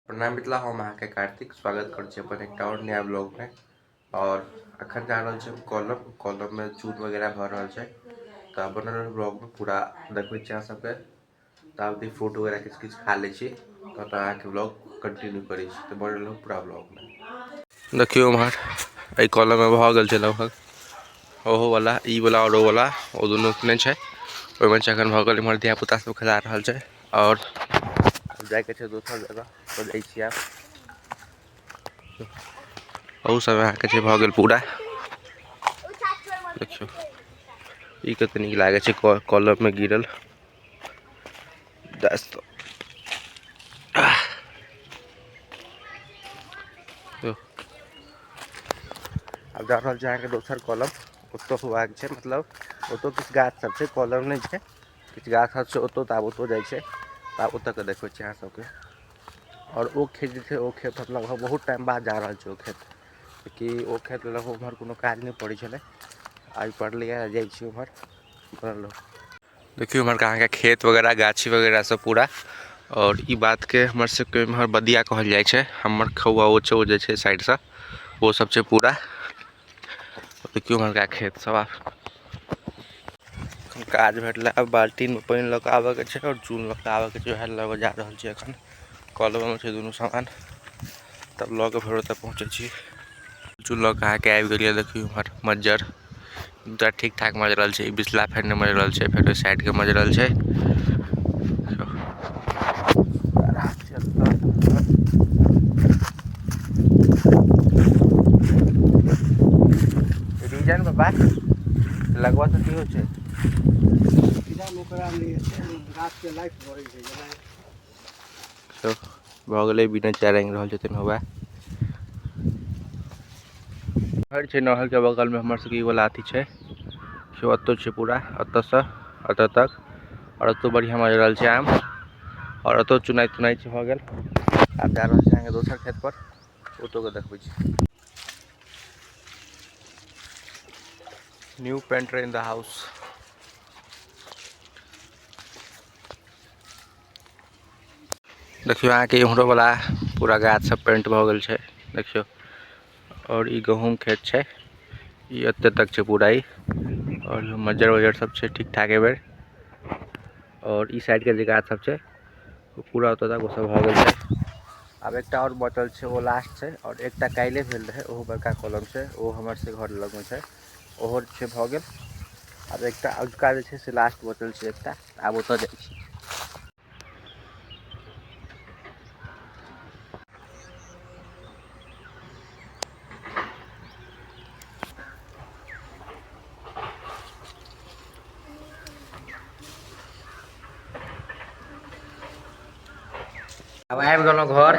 प्रणाम मिथिला, हम अहाँ के कार्तिक स्वागत कर छी अपन एक और नया ब्लॉग में। और अखन जा रहल छी कॉलम में चून वगैरह भ रहल छै, तो बनल रहल ब्लॉग में पूरा देखबै छी अहाँ सबके। तब दी फ्रूट वगैरह किछ खा ले छी, तो अहाँ के ब्लॉग कंटिन्यू करै छी। तो बनल रहल पूरा ब्लॉग में। देखियो उम्हर ए कॉलम में भ गेल छै लगभग ओहो वाला ई वाला और ओ वाला ओ दोनों ने छै। ओइ में अखन भ गेल, इम्हर धिया पुता सब खेला रहल छै और जाए के छै दोसर जगह तो जाइ छी आब। और सब अहाँ के छै भ गेल पूरा। देखियो ई कते नीक लागे छै कॉलम में गिरल दस्त। अब जा रहल छै अहाँ के दोसर कॉलम, ओतो हुआक छै, मतलब ओतो किछ गाछ सब छै, कॉलम नै छै, किछ गाछ सब छै ओतो। त आब ओतो जाइ छै, त ओतो के देखबै छी अहाँ सबके। और ओ खेत जे छै, ओ खेत मतलब बहुत टाइम बाद जा रहल छै ओ खेत, कि ओ खेत लगभग उम्हर कोनो काज नहीं पड़ै छलै, आज पड़लै जाइ छी उम्हर। देखियो उम्हर अहाँ के खेत वगैरह गाछी वगैरह सब पूरा। और ई बात के हमर सबके इम्हर बदिया कहल जाइ छै, हमर खौआ ओ छै, ओ जे छै साइड से वो सब छै पूरा। देखियो उम्हर का खेत सब काज भेटला, अब बाल्टीन में पानी ल के आवे के छै और चून ल के आवे के छै, वहे ल के जा रहल छी अखन। कॉलम में छै दुनू सामान, तब ल के फेर ओतऽ पहुंचे छी। चून ल के अहाँ के आबि गेलियै। देखियो उम्हर मज्जर तो ठीक ठाक मज रहल छै, बिस्ला फेर नहीं मज रहल छै, फेर साइड के मज रहल छै। रीजन में बात लगवा तो की हो छै, तो भ गेलै बिना चाय रंग रहल छै तन हुआ। नहर छै, नहर के बगल में हमर सबके वाला अथी छै, ओतो छै पूरा, ओतो से ओतो तक। और ओतो बढ़िया मज रहल छै आम, और ओतो चुनाई तुनाई छै भ गेल। आब जा रहल छी दोसर खेत पर, ओतो के देखबै छी। New painter in the house. देखियो अहाँ के इम्हरो वाला पूरा गाछ सब पेंट भ गेल छै, देखियो। और ई गहूम खेत छै, ई एते तक छै पूरा ई। और मज्जर वज्जर सब छै ठीक ठाक एबेर। और ई साइड के जे गाछ सब छै पूरा ओतऽ तक ओ सब भ गेल छै। अब एकटा और बचल छै, वो लास्ट छै, और एकटा काल्हे भेल रहे, ओहो बड़का कॉलम छै, ओ हमर से घर लग में छै, ओहो छै भ गेल। अब एकटा अजुका जे छै से लास्ट बचल छै एकटा, आब ओतऽ जाइ छी। अब आबि गेलहुँ घर।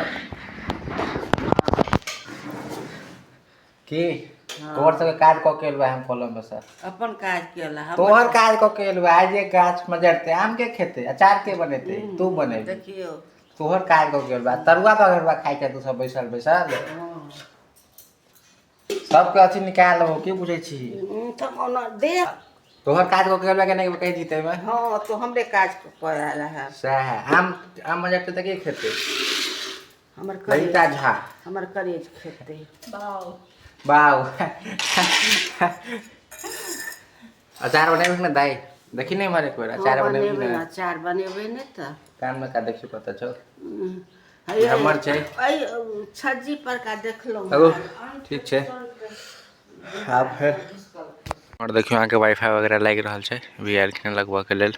की तोहर सबके काज क के एलुआ हम कॉलम में से अपन काज केला, तोहर काज क के एलुआ। आज ये गाछ मजरते आम के खेते, अचार के बनेते, तू बने। देखियो तोहर काज क के एलुआ, तरुआ बगरुआ खाइ छै तू सब बैसल बैसल। सबके अथी निकाल लेबो, की बुझै छी। दे तोहर काज क के एलुआ कि नहीं कह जीते में। हाँ तो हमरे काज कर रहा है। सह आम आम मजरते त के खेते, हमर ललिता झा हमर करेज खेते। बाऊ अचार बनेबे न दाई, देखी नहीं मारे कोई अचार बनेबे बनेबे न। ना, अचार बनेबे नहीं त कान में का देखियो पता छौ। है हमर छै छज्जी पर का देखलो हेलो ठीक छै। अब फिर और देखियो अहाँ के वाईफाई वगैरह लाग रहल छै, वीआर के लगवा के लेल।